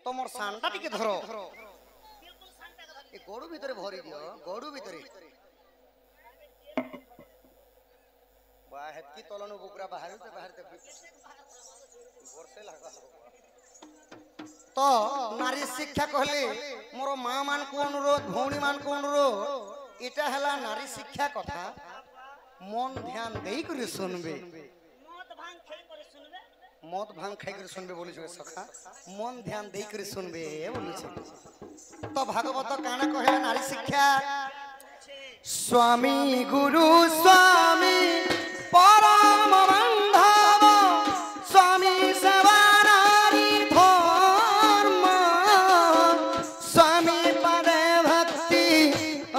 তোমার সানটা টিকে ধরো এই গড়ু ভিতরে ভরি দিও গড়ু ভিতরে বা হেতকি তলনু বুকরা বাহারতে বাহারতে বর্ষে লাগা তো নারী শিক্ষা কহলে মোর মা মান কো অনুরোধ ভৌণী মান কো অনুরোধ এটা হলা নারী শিক্ষা কথা মন ধ্যান দেই করে শুনবে মদ ভাঙ খাই করে শুনবে বলিছো সখা মন ধ্যান দেই করে শুনবে বলিছো তো ভাগবত কানা কহে নারী শিক্ষা স্বামী গুরু স্বামী পরম বান্ধব স্বামী সেবা নারী ধর্ম স্বামী পদে ভক্তি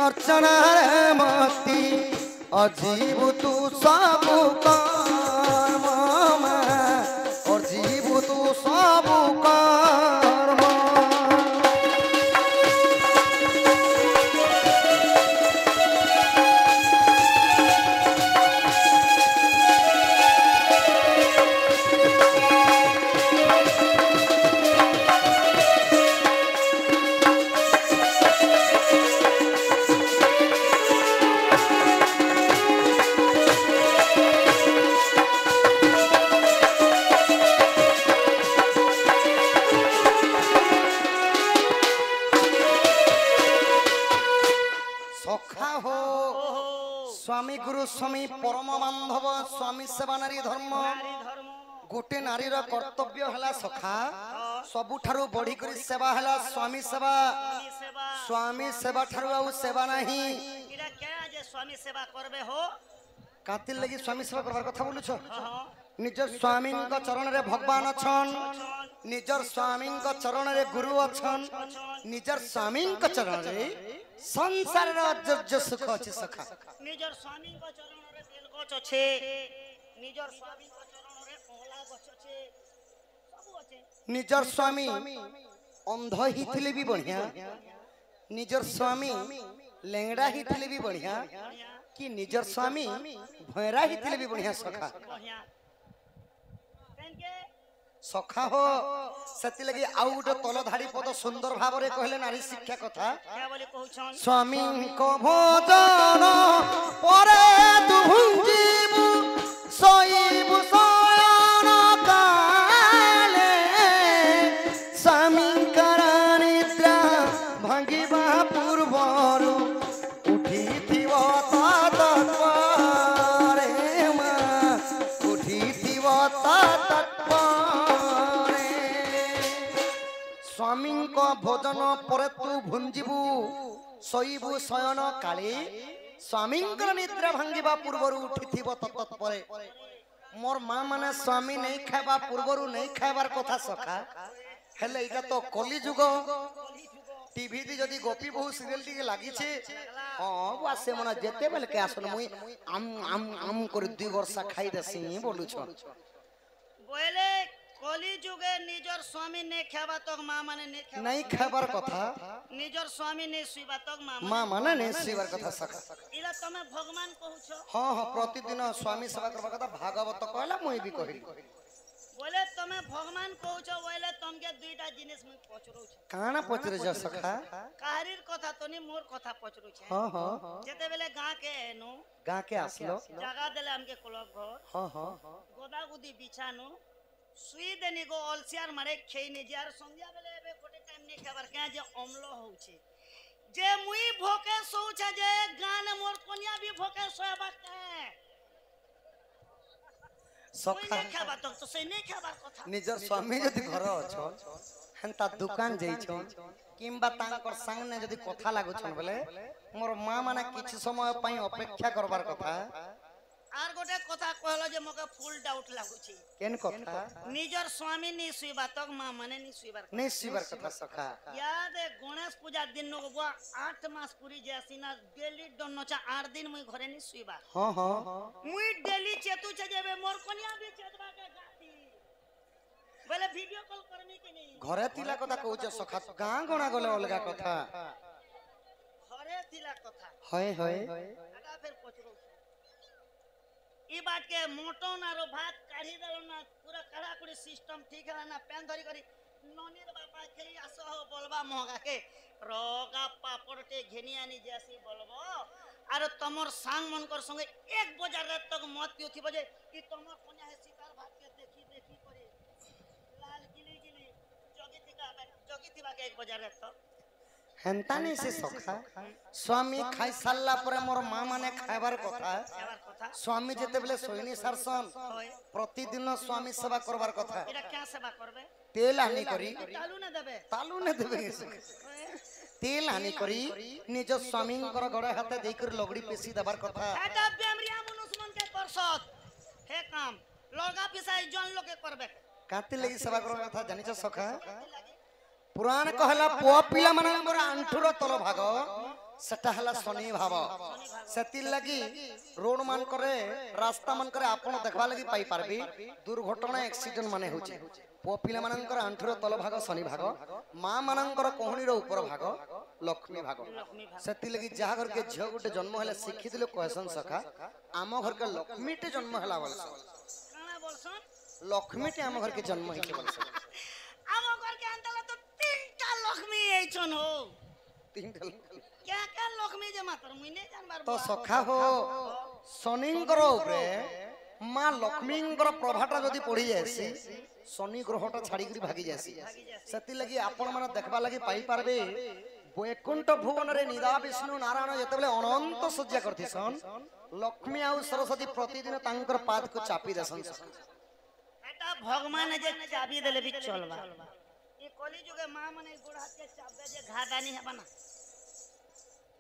অর্চনার মতি অজীব তু সব কর্ম অজীব তু সব কর্ম स्वामी गुरु स्वामी परम बांधव स्वामी सेवा नारी धर्म गोटे नारीर कर्तव्य हला सखा सबुठारु बढ़ी करी सेवा हला स्वामी सेवा ठारु आउ सेवा नहीं इरा क्या जे स्वामी सेवा करबे हो कातिल लगी स्वामी सेवा करबार कथा बोलुछो निजर स्वामी को चरण रे भगवान अछन निजर स्वामी को चरण रे गुरु अछन निजर स्वामी को चरण रे संसार रे अजर्ज सुख अछि सखा निजर स्वामी को चरण रे बेल गछ अछि निजर स्वामी को चरण रे ओला गछ अछि सब अछि निजर स्वामी अंध ही थिले भी बढ़िया निजर स्वामी लेंगड़ा ही थिले भी बढ़िया कि निजर स्वामी भैरा ही थिले भी बढ़िया सखा सखा हो सेति लगी आउ गोटे तल धाड़ी पद सुंदर भाव रे कहले नारी शिक्षा कथा क्या बोले कहउछन स्वामी को भोजन परे तु भुंजीबु सोईबु सोयन काले स्वामी कर निद्रा भांगिबा पूर्वरु उठिथिव तत्परे मा उठिथिव तत्परे स्वामी को भोजन पर तू भुंजीबु सोईबु शयन काले स्वामी निद्रा भांगिबा पूर्वरु उठिथिब तत्परे मोर मां माने स्वामी नहीं खाइबा पूर्वरु नहीं खाइबार कथा सखा हेले इटा तो कली जुग टीवी दी जदी गोपी बहु सीरियल टी लागि छे हां वासे मना जेते बेल के आसन मुई आम आम आम कर 2 वर्ष खाइ देसी बोलु छ बोले कली जुगे निजर स्वामी ने खाबा तक मां माने नहीं खाबार कथा निजर स्वामी ने सुइबा तक मां माने नहीं सुइबार कथा सखा इला तमे भगवान कहउछो हां हां प्रतिदिन स्वामी सेवा करबा कथा भागवत कहला मुई भी कहिली बोले तमे भगवान कहउछो बोले तमके दुईटा जिनिस मुई पचरउ छ काना पचरे जा सखा कारीर कथा तनी मोर कथा पचरउ छ हां हां जेते बेले गां के एनु गां के आसलो जगह देले हमके क्लब घर हां हां गोदा गुदी बिछानु सुई देनी गो अलसियार मारे खेइने जार संध्या बेले एबे कोटे टाइम ने खबर क्या जे अम्ल होउछे जे मुई भोके सोउछा जे गान मोर कोनिया भी भोके सोयबा के सखा खाबा तो से नहीं खाबार कथा निजर स्वामी जदी घर अछो हंता दुकान जई छो किंबा तांकर संग ने जदी कथा लागु छन बोले मोर मां माने किछ समय पई अपेक्षा करबार कथा आर गोटे कथा कहलो जे मके फुल डाउट लागु छी केन कथा निजर स्वामी नि सुइबा तक मां माने नि सुइबार कथा सखा याद है गणेश पूजा दिन नो गो 8 मास पूरी जैसीना डेली डन्नो चा 8 दिन मुई घरे नि सुइबा हां हां मुई डेली चेतु छ जेबे मोर कोनिया भी चेतबा के गाती बोले वीडियो कॉल करनी के नहीं घरे तिला कथा कहू छ सखा गां गणा गले अलगा कथा घरे तिला कथा होय होय आगा फिर पचरो ई बात के मोटो ना रो भात काढ़ी देलो ना पूरा कड़ाकुड़ी सिस्टम ठीक है ना पेन धरी करी ननीर बापा सका खेई आसो हो बोलबा महगा के रोगा पापड़ के घेनी आनी जैसी बोलबो आरो तमर सांग मन कर संगे एक बजार रात तक मत पियो थी बजे कि तमर कोन्या है शिकार भात के देखी देखी करे लाल गिली गिली जोगी थी के एक बजार रात तक हेंता नहीं से सखा स्वामी खाई सारला परे मोर मां माने खाइबार कथा एबार कथा स्वामी जेते बेले सोइनी सारसन होय प्रतिदिन स्वामी सेवा करबार कथा एटा क्या सेवा करबे तेल हानि करी तालू न देबे होय तेल हानि करी निज स्वामी गड़े हाथे देकर लगड़ी पेशी देबार कथा एटा बेमरिया मनुष्य मन के करसत हे काम लगा पिसाई जन लोग के करबे काती लगी सेवा करबार कथा जानिछ सखा पुराण कहला पुआ पिला मानकर आंठुर तल भाग सेटा हला शनि भाव सेति लगी रोड मान करे रास्ता मान करे आपण देखबा लगी पाई पारबी दुर्घटना एक्सीडेंट माने होचे पुआ पिला मानकर आंठुर तल भाग शनि भाग मां मानकर कोहणी रो ऊपर भाग लक्ष्मी भाग सेति लगी जहा घर के झियो गुटे जन्म हले शिक्षी दिले कहसन सखा आम घर के लक्ष्मी टे जन्म हला बोलसन काना बोलसन लक्ष्मी टे आम घर के जन्म हिचे बोलसन आम घर के अंतला तो तीनटा लक्ष्मी एछन हो तीनटा क्या क्या लक्ष्मी जे मातर मुई ने जानबार तो सखा हो शनिंकर उपरे मां लक्ष्मींकर प्रभाटा जदी पड़ी जायसी शनि ग्रहटा छाड़ी करी भागी जायसी सेति लगी आपण माने देखबा लगी पाई पारबे वैकुंठ भुवन रे निदा विष्णु नारायण जेतेबेले अनंत सज्जा करथिसन लक्ष्मी आ सरस्वती प्रतिदिन तांकर पाद को चापी देसन एटा भगवान जे चाबी देले भी चलबा ई कली जुगे मां माने गोड़ हाथ के चाबे जे घागानी हेबा ना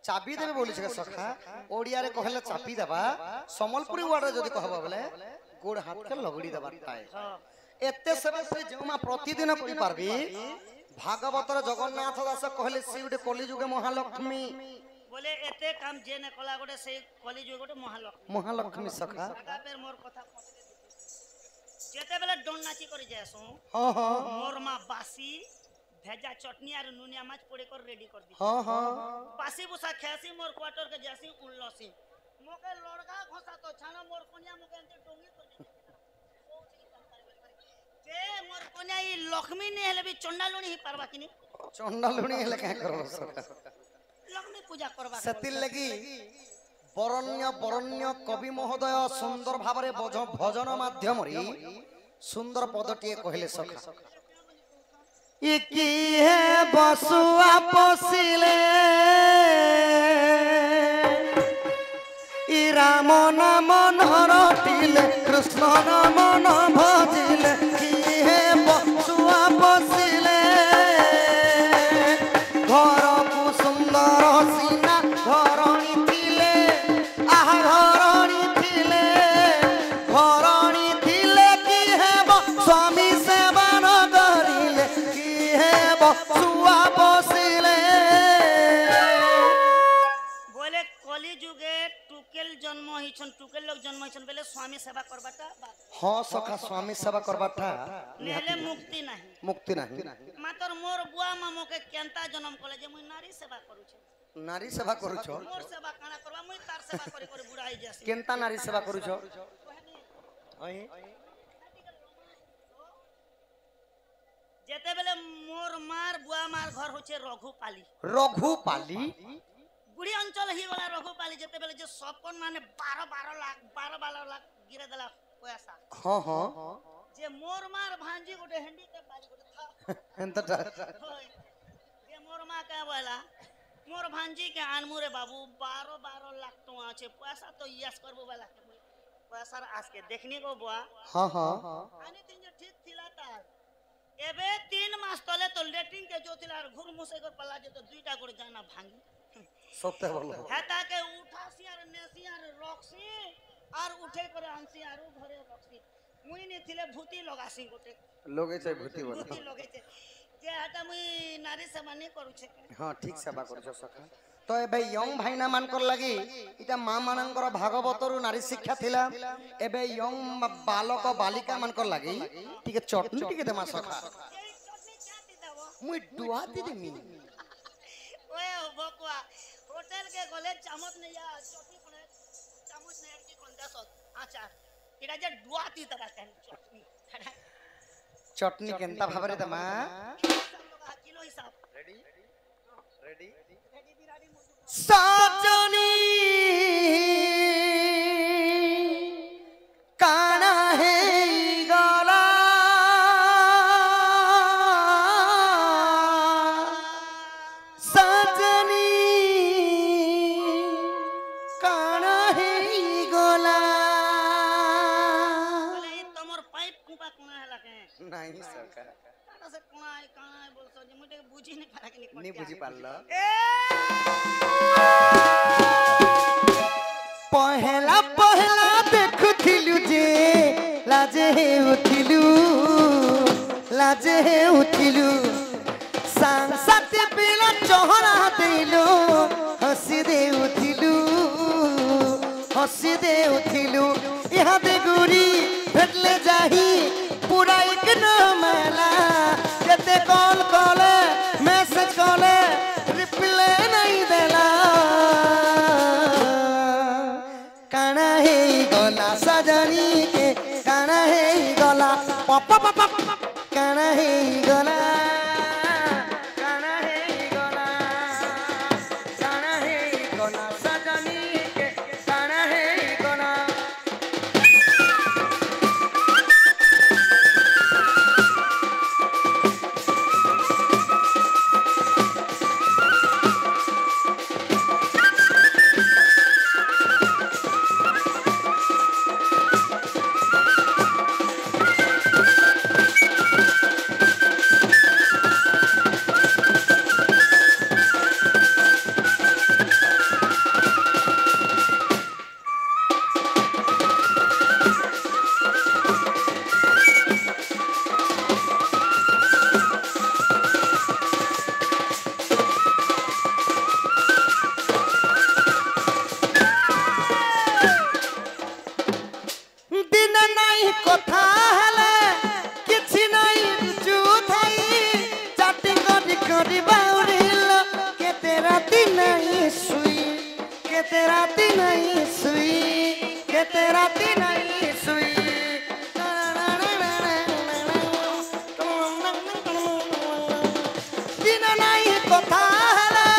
चाबी देबे बोली छे सखा ओडिया रे कहले चापी देबा समलपुरी वर्ड रे जदी कहबा बोले गोड़ हाथ के लगड़ी देबा ताए एते सब से जेमा प्रतिदिन कहि पारबी भागवत रे जगन्नाथ दास कहले सी उडे कली जुगे महालक्ष्मी बोले एते काम जे ने कला गोटे से कली जुगे गोटे महालक्ष्मी सखा आगा पेर मोर कथा जेते बेले डोन नाची करि जासु हां हां मोर मा बासी भेजा चटनी और नुनिया माछ पोड़े कर रेडी कर दी हां हां बासी बुसा खेसी मोर क्वार्टर के जासी उल्लसी मोके लड़का घोसा तो छाना मोर कोनिया मोके अंते टोंगी कर जे मोर कोनिया ई लक्ष्मी ने हेले भी चंडालुनी ही पारबा किनी चंडालुनी हेले का करबो सखा लक्ष्मी पूजा करबा सेति लगी बरण्य कवि महोदय सुंदर भावरे भजन माध्यम रे सुंदर पदटिए कहले सखा इकी है बसुआ पोसिले ई राम नाम नरटिले कृष्ण नाम न भजिले की है बसुआ पोसिले घर को सुंदर सीना घरणी थिले आह घरणी थिले की है स्वामी सेवा न करिले की है बसुआ पोसिले बोले कली जुगे टुकेल जन्म हिछन टुकेल लोग जन्म हिछन बेले स्वामी सेवा करबाटा हां सखा स्वामी सेवा करबाटा नेले मुक्ति नहीं मातर मोर बुआ मामो के केंता जन्म कले जे मुई नारी सेवा करू छे नारी सेवा करू छो मोर सेवा काना करबा मुई तार सेवा करी करी बुढ़ाई जासी केंता नारी सेवा करू छो अही जेते बेले मोर मार बुआ मार घर होचे रघुपाली बुढ़ी अंचल ही वाला रघुपाली जेते बेले जे सबकोन माने 12 लाख गिरे देला पैसा हां हां जे मोर मार भांजी गोटे हंडी के बारी गोटे था एंतटा जे मोर मां का बोला मोर भांजी के आनमुरे बाबू 12 लाख टका আছে पैसा तो यस करबो वाला के पैसा आज के देखने को बुआ हां हां आनी तीन जे ठीक थिला तार एबे 3 मास तले तो लेटिंग के जो थिला घुर मुसे कर पला जे तो दुईटा गोड़ जाना भांगी सत्य बोल हेता के उठासी और नेसी और रॉक्सी और उठे करे हंसी और घरे रॉक्सी मुई ने थिले भूति लगासी गोटे लोगे छै भूति बोल भूति लगे छे जे हटा मुई नारी सेवा नहीं करू छे हां ठीक सेवा करू छो सखा तो एबे यंग भाईना मान कर लागि इटा मां मानकर भागवतरु नारी शिक्षा थिला एबे यंग बालक बालिका मान कर लागि ठीक चटनी ठीक दे मा सखा ये चटनी चाटी देबो मुई दुआती देमी ओए बकुआ होटल के गले चामच नहीं या चटनी कोने चामच नहीं की कोन दसत आचार इडा जे दुआती तबा कहन चटनी चटनी केंता भाबरे दमा सजनी काना है गला सजनी काना है गला बोले ई तमर पाइप कुपा कोना हला के नहीं सरकार काना से कोना है बोलतो जे मुटे बुझी नहीं पारा के नहीं बुझी पारलो ए पहला पहला देखुथिलु जे लाजे उठिलु सांसाते बिला चहरा देलो हसी दे उठिलु यहाँ दे गुरी भेटले जाही पूरा एक न मेला जते कॉल कॉले मैसेज कॉले रिप्लाई नहीं देला काना है गला सजनी के काना है गला पापा पापा काना है गला काना है गला काना है गला सजनी के काना है गला दिन नहीं कथा हले किछि नहीं रुचु थाई चाटी करी बाउरिल के तेरा दिन नहीं सुई के तेरा दिन नहीं सुई के तेरा दिन नहीं सुई दिन नहीं कथा हले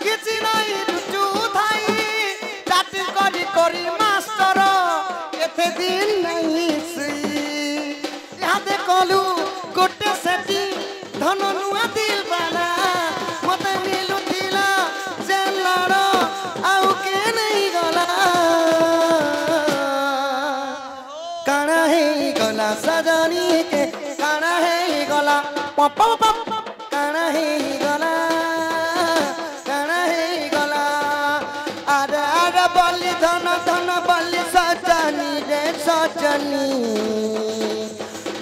किछि नहीं रुचु थाई चाटी करी मास्टर केते दिन नहीं सुई यहाँ दे कलू गोटे सेटी धन नुआ दिल बाला मते मिलु थिला जे लड़ आउ के नहीं गला काना है गला सजनी के काना है गला पापा पापा काना है गला काना है गला आरे आरे बलि धन धन बलि सजनी रे सजनी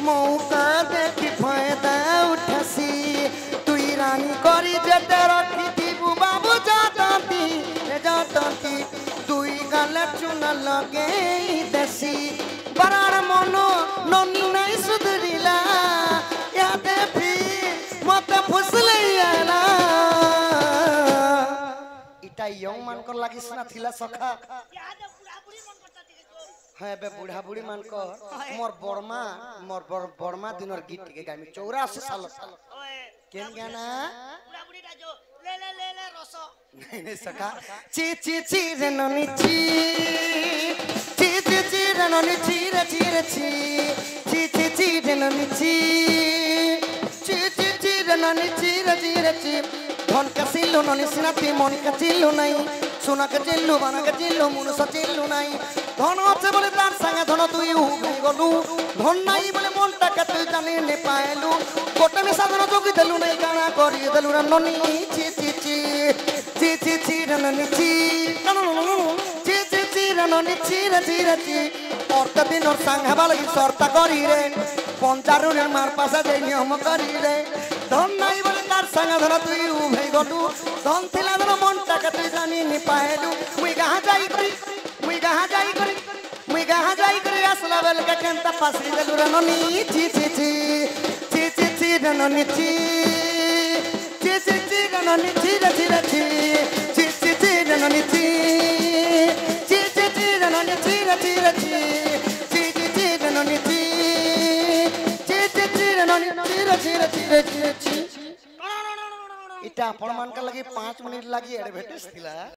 मौका देखी फायदा उठसी तुई रानी करी जेते रखी थीबू बाबू जाती तुई गाले चुना लगे देसी बरार मनो ननी नहीं सुधरिला यादे फिर मते फुसले आला इटा यंग मान कर लागिस ना थिला सखा याद पूरा पूरी मन करता टिके तो हाँ बे बुढ़ा बुढ़ी मान को मोर बर्मा दिनर गीत के गामी 84 साल ओए केन गाना पूरा पूरी ता जो ले रसो नहीं सका ची ची ची रे ननी ची ची ची ची रे ननी ची रे ची रे ची ची ची ची रे ननी ची ची ची ची रे ननी ची रे ची धन का सिल्लु ननी सिनाती मन का चिल्लु नहीं सोना का चिल्लु बना का चिल्लु मुनुसा चिल्लु नहीं धन আছে বলে তার সঙ্গে ধন তুই উগই গলু ধন নাই বলে মনটা কে তুই জানি নে পাইলু কোটে মিশা ধন যোগি দেলু নাই গানা করি দেলু রে ননি ছি ছি ছি ছি ছি ছি রে ননি ছি ছি ছি ছি রে ননি ছি রে ছি অর্থ দিনর সঙ্গে বালগি সর্তা করি রে পঞ্চারুরের মার পাশে যাই নিয়ম করি রে ধন নাই বলে তার সঙ্গে ধন তুই উগই গলু ধন থিলা ধন মনটা কে তুই জানি নে পাইলু মুই গাহা যাই করি मुई कहाँ जाई करे असला बेल के केंता पासी देलु रे ननी ची ची ची ची ची ची रे ननी ची ची ची ची रे ननी ची रे ची रे ची ची ची ची रे ननी ची ची ची ची रे ननी ची रे ची रे ची ची ची ची रे ननी ची ची ची ची रे ननी ची रे ची रे ची रे ची ची इटा आपण मान का लगी 5 मिनिट लगी एडवर्टाइज थिला